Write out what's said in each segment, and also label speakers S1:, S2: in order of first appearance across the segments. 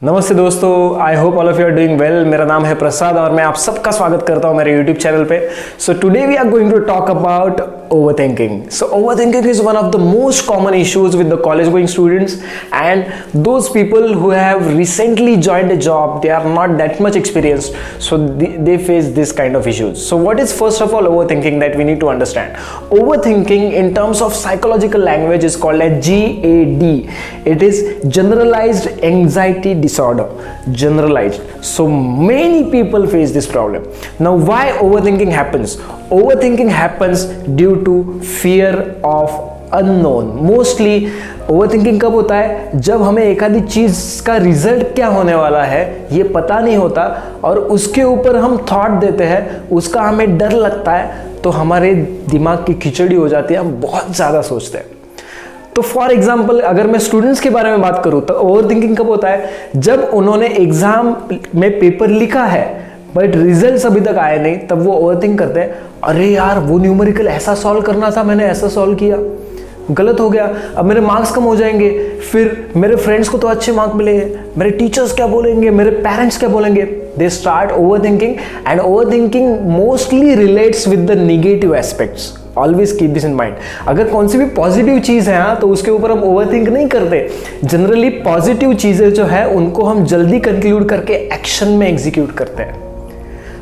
S1: नमस्ते दोस्तों, I hope all of you are doing well. मेरा नाम है प्रसाद और मैं आप सबका स्वागत करता हूं मेरे यूट्यूब चैनल पे। So today we are going to talk about overthinking. So overthinking is one of the most common issues with the college going students and those people who have recently joined a job, they are not that much experienced, so they face this kind of issues. So what is first of all overthinking that we need to understand? Overthinking in terms of psychological language is called as GAD. It is generalized anxiety disorder. Generalized. So many people face this problem. Now why overthinking happens? Overthinking happens due to fear of unknown. Mostly overthinking कब होता है? जब हमें एक आधी चीज का result क्या होने वाला है ये पता नहीं होता और उसके ऊपर हम थॉट देते हैं, उसका हमें डर लगता है तो हमारे दिमाग की खिचड़ी हो जाती है, हम बहुत ज़्यादा सोचते हैं। तो फॉर एग्जाम्पल अगर मैं स्टूडेंट्स के बारे में बात करूँ तो ओवरथिंकिंग कब होता है? जब उन्होंने एग्जाम में पेपर लिखा है बट रिजल्ट अभी तक आए नहीं, तब वो ओवरथिंक करते हैं, अरे यार वो न्यूमेरिकल ऐसा सॉल्व करना था, मैंने ऐसा सॉल्व किया, गलत हो गया, अब मेरे मार्क्स कम हो जाएंगे, फिर मेरे फ्रेंड्स को तो अच्छे मार्क मिले, मेरे टीचर्स क्या बोलेंगे, मेरे पेरेंट्स क्या बोलेंगे। They start overthinking and overthinking mostly relates with the negative aspects. Always keep this in mind. अगर कौन सी भी पॉजिटिव चीज़ है तो उसके ऊपर हम ओवरथिंक नहीं करते। जनरली पॉजिटिव चीज़ें जो है उनको हम जल्दी कंक्लूड करके एक्शन में एग्जीक्यूट करते हैं।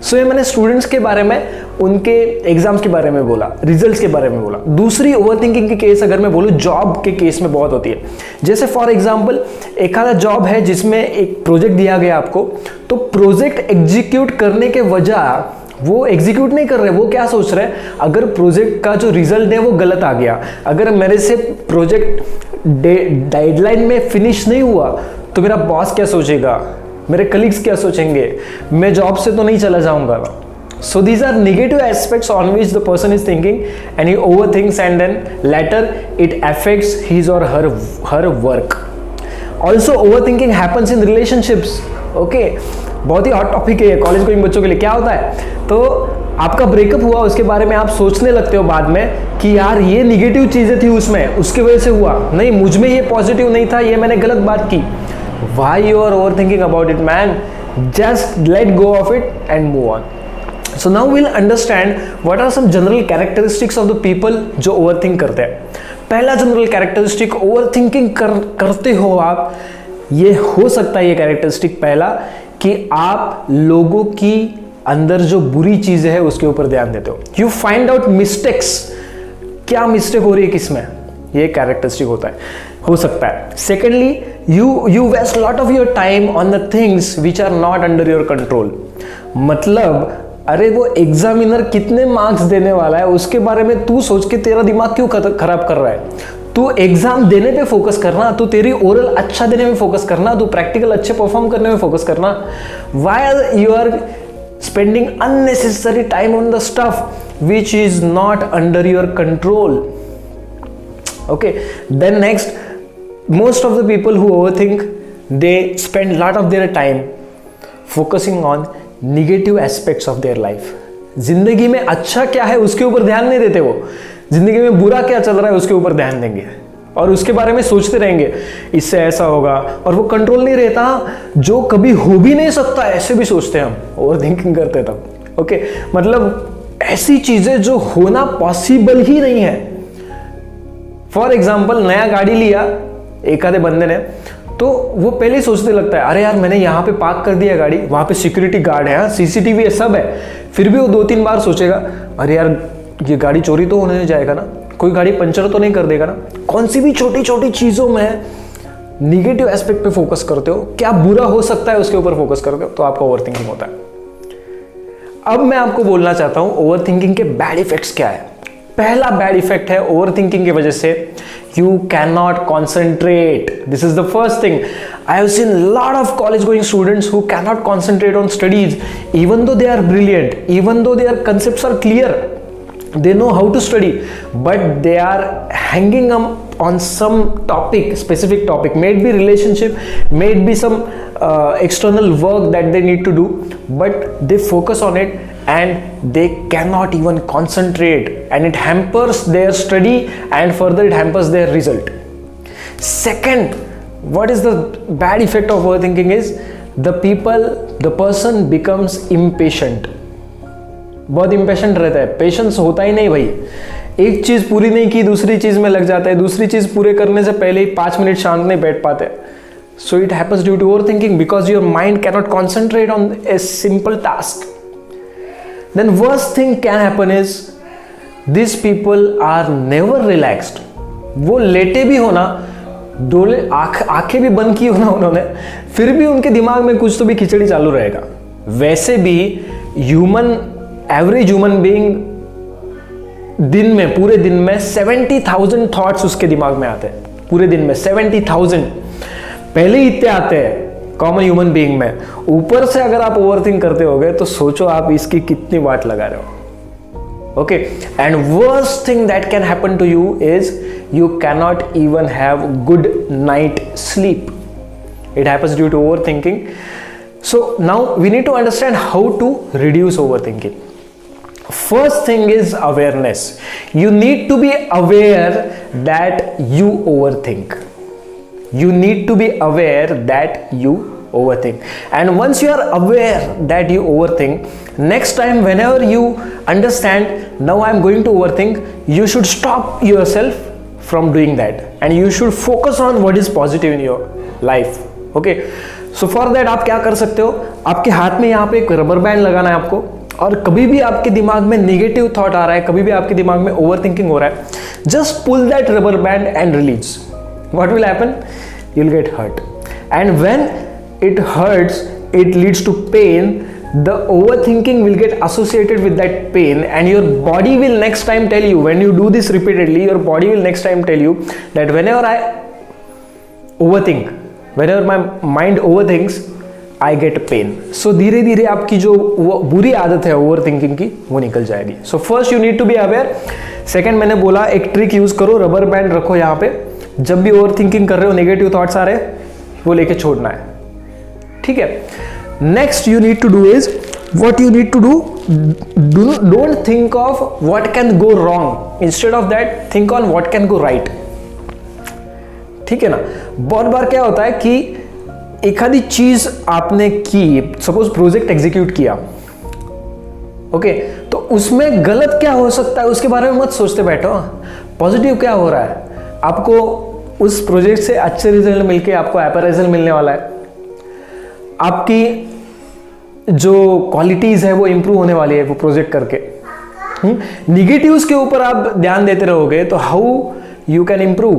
S1: सो ये मैंने स्टूडेंट्स के बारे में, उनके एग्जाम्स के बारे में बोला, रिजल्ट्स के बारे में बोला। दूसरी ओवरथिंकिंग की केस अगर मैं बोलूँ जॉब के केस में बहुत होती है। जैसे फॉर एग्जांपल एक आधा जॉब है जिसमें एक प्रोजेक्ट दिया गया आपको, तो प्रोजेक्ट एग्जीक्यूट करने के वजह वो एग्जीक्यूट नहीं कर रहे, वो क्या सोच रहे हैं, अगर प्रोजेक्ट का जो रिजल्ट है वो गलत आ गया, अगर मेरे से प्रोजेक्ट डेडलाइन में फिनिश नहीं हुआ तो मेरा बॉस क्या सोचेगा, मेरे कलीग्स क्या सोचेंगे, मैं जॉब से तो नहीं चला जाऊंगा। So these are negative aspects on which the person is thinking and he overthinks and then later it affects his or her work. Also overthinking happens in relationships. Okay, बहुत ही hot topic है college going बच्चों के लिए। क्या होता है, तो आपका ब्रेकअप हुआ, उसके बारे में आप सोचने लगते हो बाद में कि यार ये निगेटिव चीजें थी उसमें, उसकी वजह से हुआ, नहीं मुझ में ये पॉजिटिव नहीं था, ये मैंने गलत बात की। Why you are overthinking about it, man? Just let go of it and move on. So now we'll understand what are some general characteristics of the people जो overthink करते हैं। पहला जनरल कैरेक्टरिस्टिक ओवरथिंकिंग करते हो आप, ये हो सकता है ये कैरेक्टरिस्टिक पहला कि आप लोगों की अंदर जो बुरी चीजें है उसके ऊपर ध्यान देते हो। यू फाइंड आउट मिस्टेक्स, क्या मिस्टेक हो रही है किसमें, ये कैरेक्टरिस्टिक होता है, हो सकता है। Secondly you waste lot of your time on the things which are not under your control। मतलब अरे वो एग्जामिनर कितने मार्क्स देने वाला है उसके बारे में तू सोच के तेरा दिमाग क्यों खराब कर रहा है। तू एग्जाम देने पे फोकस करना, तू तेरी ओरल अच्छा देने में फोकस करना, तू प्रैक्टिकल अच्छे परफॉर्म करने में फोकस करना। Why you are spending unnecessary time on the stuff which is not under your control. Okay, then next, most of the people who overthink, they spend lot of their time focusing on negative aspects of their life। जिंदगी में अच्छा क्या है उसके ऊपर ध्यान नहीं देते, वो जिंदगी में बुरा क्या चल रहा है उसके ऊपर ध्यान देंगे और उसके बारे में सोचते रहेंगे, इससे ऐसा होगा, और वो कंट्रोल नहीं रहता, जो कभी हो भी नहीं सकता ऐसे भी सोचते हैं हम, ओवरथिंकिंग करते हैं तब। ओके, मतलब ऐसी चीजें जो होना पॉसिबल ही नहीं है। फॉर एग्जाम्पल नया गाड़ी लिया एक आधे बंदे ने, तो वो पहले ही सोचने लगता है, अरे यार मैंने यहाँ पे पार्क कर दिया गाड़ी, वहाँ पे सिक्योरिटी गार्ड है, सीसीटीवी है, सब है, फिर भी वो 2-3 बार सोचेगा, अरे यार ये गाड़ी चोरी तो होने जाएगा ना, कोई गाड़ी पंचर तो नहीं कर देगा ना। कौन सी भी छोटी छोटी चीज़ों में निगेटिव एस्पेक्ट पे फोकस करते हो, क्या बुरा हो सकता है उसके ऊपर फोकस करते हो, तो आपका ओवरथिंकिंग होता है। अब मैं आपको बोलना चाहता हूँ ओवरथिंकिंग के बैड इफेक्ट्स क्या है। पहला बैड इफेक्ट है ओवरथिंकिंग की वजह से you cannot concentrate। This is the first thing। I have seen a lot of college going students who cannot concentrate on studies even though they are brilliant, even though their concepts are clear, they know how to study, but they are hanging on some topic, specific topic, may it be relationship, may it be some external work that they need to do, but they focus on it and they cannot even concentrate and it hampers their study and further it hampers their result। Second what is the bad effect of overthinking is the person becomes impatient. बहुत impatient रहता है, patience होता ही नहीं भाई. एक चीज पूरी नहीं की दूसरी चीज में लग जाता है, दूसरी चीज पूरे करने से पहले ही 5 मिनट शांत नहीं बैठ पाते. So it happens due to overthinking because your mind cannot concentrate on a simple task. Then worst thing can happen is these people are never relaxed. वो लेटे भी हो ना, डोले आंखें भी बंद की हो ना उन्होंने, फिर भी उनके दिमाग में कुछ तो भी खिचड़ी चालू रहेगा. वैसे भी एवरेज ह्यूमन बीइंग दिन में, पूरे दिन में 70,000 थॉट्स उसके दिमाग में आते हैं. पूरे दिन में 70,000 पहले ही इतने आते हैं कॉमन ह्यूमन बीइंग में. ऊपर से अगर आप ओवरथिंक करते होगे तो सोचो आप इसकी कितनी वाट लगा रहे हो. Okay, and worst thing that can happen to you is you cannot even have good night sleep. It happens due to overthinking. So now we need to understand how to reduce overthinking. First thing is awareness. You need to be aware that you overthink. You need to be aware that you overthink. And once you are aware that you overthink, next time whenever you understand now I am going to overthink, you should stop yourself from doing that and you should focus on what is positive in your life. Okay, so for that आप क्या कर सकते हो, आपके हाथ में यहाँ पे एक रबर बैंड लगाना है आपको, और कभी भी आपके दिमाग में नेगेटिव थॉट आ रहा है, कभी भी आपके दिमाग में ओवरथिंकिंग हो रहा है, just pull that rubber band and release. What will happen? You will get hurt, and when it hurts it leads to pain. The overthinking will get associated with that pain and your body will next time tell you, when you do this repeatedly, your body will next time tell you that whenever I overthink, whenever my mind overthinks, I get pain. So धीरे धीरे आपकी जो बुरी आदत है overthinking की वो निकल जाएगी. So first you need to be aware. Second मैंने बोला एक ट्रिक यूज करो, रबर बैंड रखो यहाँ पे, जब भी overthinking कर रहे हो, नेगेटिव थॉट्स आ रहे वो लेके छोड़ना है. ठीक है. Next you need to do is, what you need to do, don't think of what can go wrong. Instead of that, think on what can go right. ठीक है ना. बहुत बार क्या होता है कि एखादी चीज आपने की, सपोज प्रोजेक्ट एग्जीक्यूट किया, ओके, तो उसमें गलत क्या हो सकता है उसके बारे में मत सोचते बैठो, पॉजिटिव क्या हो रहा है. आपको उस प्रोजेक्ट से अच्छे रिजल्ट मिलके आपको अप्रेजल मिलने वाला है, आपकी जो क्वालिटीज है वो इंप्रूव होने वाली है वो प्रोजेक्ट करके. निगेटिव्स के ऊपर आप ध्यान देते रहोगे तो how you can improve.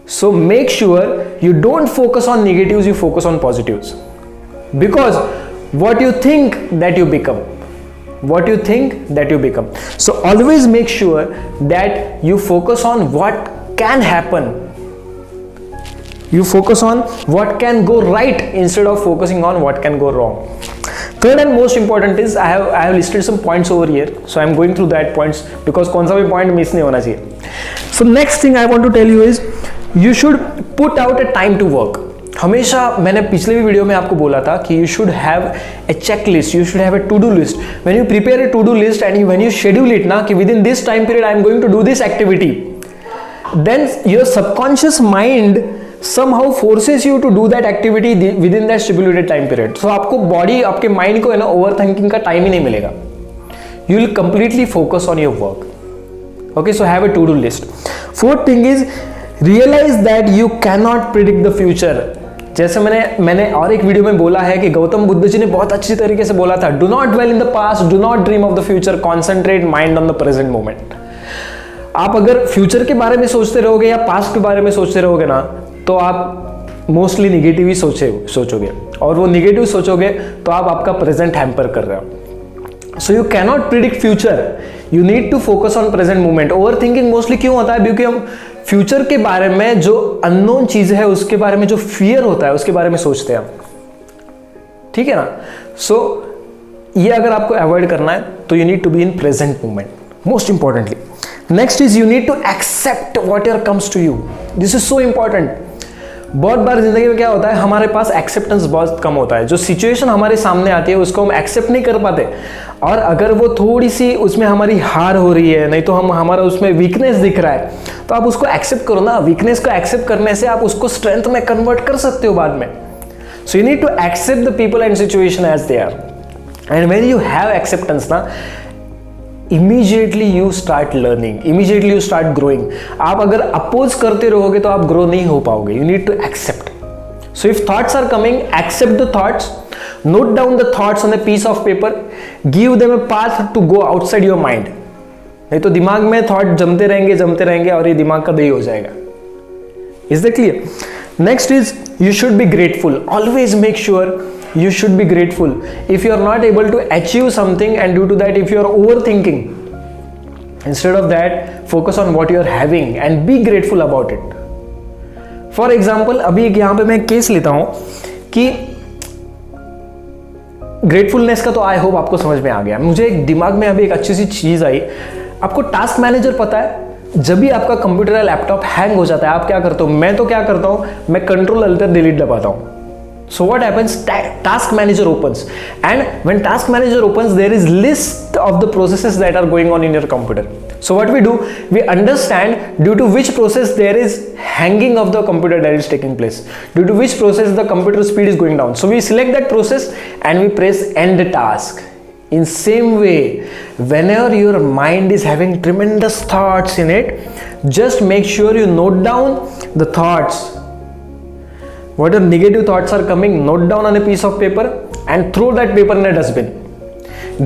S1: So make sure you don't focus on negatives, you focus on positives, because what you think that you become, what you think that you become. So always make sure that you focus on what can happen. You focus on what can go right instead of focusing on what can go wrong. Third and most important is I have listed some points over here, so I am going through that points because कौन सा भी point miss नहीं होना चाहिए. So next thing I want to tell you is you should put out a time to work. हमेशा मैंने पिछले भी वीडियो में आपको बोला था कि you should have a checklist, you should have a to-do list. When you prepare a to-do list and when you schedule it ना कि within this time period I am going to do this activity, then your subconscious mind somehow forces you to do that activity within that stipulated time period. So आपको body, आपके mind को है ना overthinking का time ही नहीं मिलेगा. You will completely focus on your work. Okay, so have a to-do list. Fourth thing is realize that you cannot predict the future. जैसे मैंने और एक वीडियो में बोला है कि गौतम बुद्ध जी ने बहुत अच्छी तरीके से बोला था, do not dwell in the past, do not dream of the future, concentrate mind on the present moment. आप अगर फ्यूचर के बारे में सोचते रहोगे या पास्ट के बारे में सोचते रहोगे ना तो आप मोस्टली निगेटिव ही सोचोगे और वो निगेटिव सोचोगे तो आप आपका प्रेजेंट हैम्पर कर रहे हो. So you cannot predict future, you need to focus on present moment. Overthinking mostly क्यों होता है? क्योंकि हम फ्यूचर के बारे में जो अननोन चीज है उसके बारे में जो फियर होता है उसके बारे में सोचते हैं. ठीक है ना. सो ये अगर आपको अवॉइड करना है तो you need to be in present moment most importantly. Next is you need to accept whatever comes to you. This is so important. बहुत बार जिंदगी में क्या होता है, हमारे पास एक्सेप्टेंस बहुत कम होता है। जो सिचुएशन हमारे सामने आती है उसको हम एक्सेप्ट नहीं कर पाते, और अगर वो थोड़ी सी उसमें हमारी हार हो रही है, नहीं तो हमारा उसमें वीकनेस दिख रहा है, तो आप उसको एक्सेप्ट करो ना। वीकनेस को एक्सेप्ट करने से आप उसको स्ट्रेंथ में कन्वर्ट कर सकते हो बाद में। So you need to accept the people and situation as they are, and when you have acceptance ना, immediately you start learning, immediately you start growing. आप अगर अपोज करते रहोगे तो आप ग्रो नहीं हो पाओगे। You need to accept. So if thoughts are coming, accept the thoughts, note down the thoughts on a piece of paper, give them a path to go outside your mind. नहीं तो दिमाग में thought जमते रहेंगे और ये दिमाग का दही हो जाएगा। Is that clear? Next is you should be grateful. Always make sure you should be grateful. If you are not able to achieve something, and due to that if you are overthinking, instead of that focus on what you are having and be grateful about it. For example, अभी यहाँ पे मैं case लेता हूँ कि gratefulness का, तो I hope आपको समझ में आ गया। मुझे एक दिमाग में अभी एक अच्छी सी चीज आई। आपको टास्क मैनेजर पता है? जब भी आपका कंप्यूटर या लैपटॉप हैंग हो जाता है, आप क्या करते हो? मैं तो क्या करता हूं, मैं कंट्रोल अल्टर डिलीट दबाता हूं। So what happens, task manager opens, and when task manager opens there is list of the processes that are going on in your computer. So what we do, we understand due to which process there is hanging of the computer that is taking place, due to which process the computer speed is going down. So we select that process and we press end task. In same way, whenever your mind is having tremendous thoughts in it, just make sure you note down the thoughts. Whatever negative thoughts are coming, note down on a piece of paper and throw that paper in a dustbin.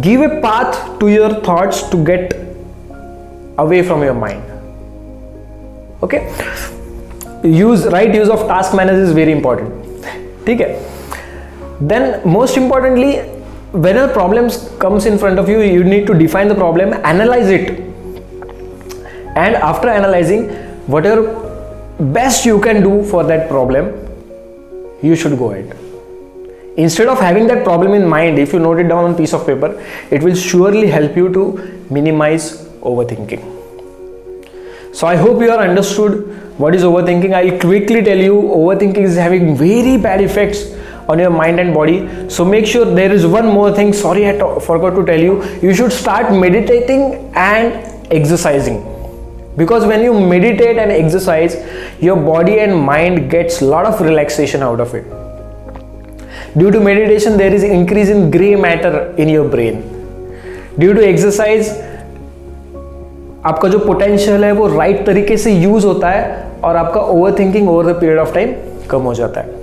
S1: Give a path to your thoughts to get away from your mind. Okay, right use of task manager is very important. ठीक है? Then most importantly, whenever problems comes in front of you, you need to define the problem, analyze it, and after analyzing, whatever best you can do for that problem, you should go ahead. Instead of having that problem in mind, if you note it down on a piece of paper, it will surely help you to minimize overthinking. So I hope you are understood what is overthinking. I'll quickly tell you, overthinking is having very bad effects on your mind and body. So make sure, there is one more thing, sorry I forgot to tell you, you should start meditating and exercising. Because when you meditate and exercise, your body and mind gets a lot of relaxation out of it. Due to meditation, there is increase in gray matter in your brain. Due to exercise, आपका जो potential है वो right तरीके से use होता है और आपका overthinking over the period of time कम हो जाता है.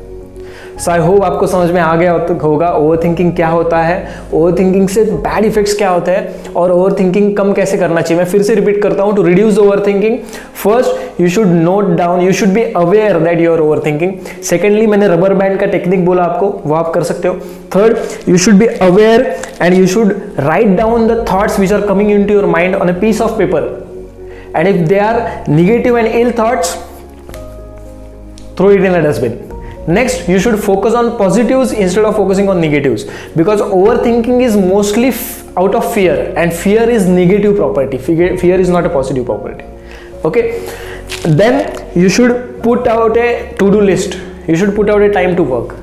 S1: सो आई होप आपको समझ में आ गया होगा ओवरथिंकिंग क्या होता है, ओवरथिंकिंग से बैड इफेक्ट्स क्या होते हैं और ओवरथिंकिंग कम कैसे करना चाहिए. मैं फिर से रिपीट करता हूं, to reduce overthinking, first you should note down, you should be aware that you are overthinking. Secondly, मैंने रबर बैंड का टेक्निक बोला आपको, वो आप कर सकते हो. Third, you should be aware and you should write down the thoughts which are coming into your mind on a piece of paper, and if they are negative and ill thoughts, throw it in a dustbin. Next, you should focus on positives instead of focusing on negatives, because overthinking is mostly out of fear, and fear is negative property. Fear is not a positive property. Okay, then you should put out a to-do list, you should put out a time to work.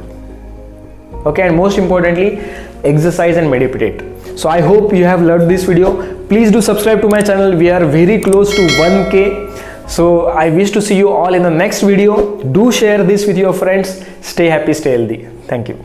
S1: Okay, and most importantly, exercise and meditate. So I hope you have loved this video. Please do subscribe to my channel. We are very close to 1K. So I wish to see you all in the next video. Do share this with your friends. Stay happy, stay healthy. Thank you.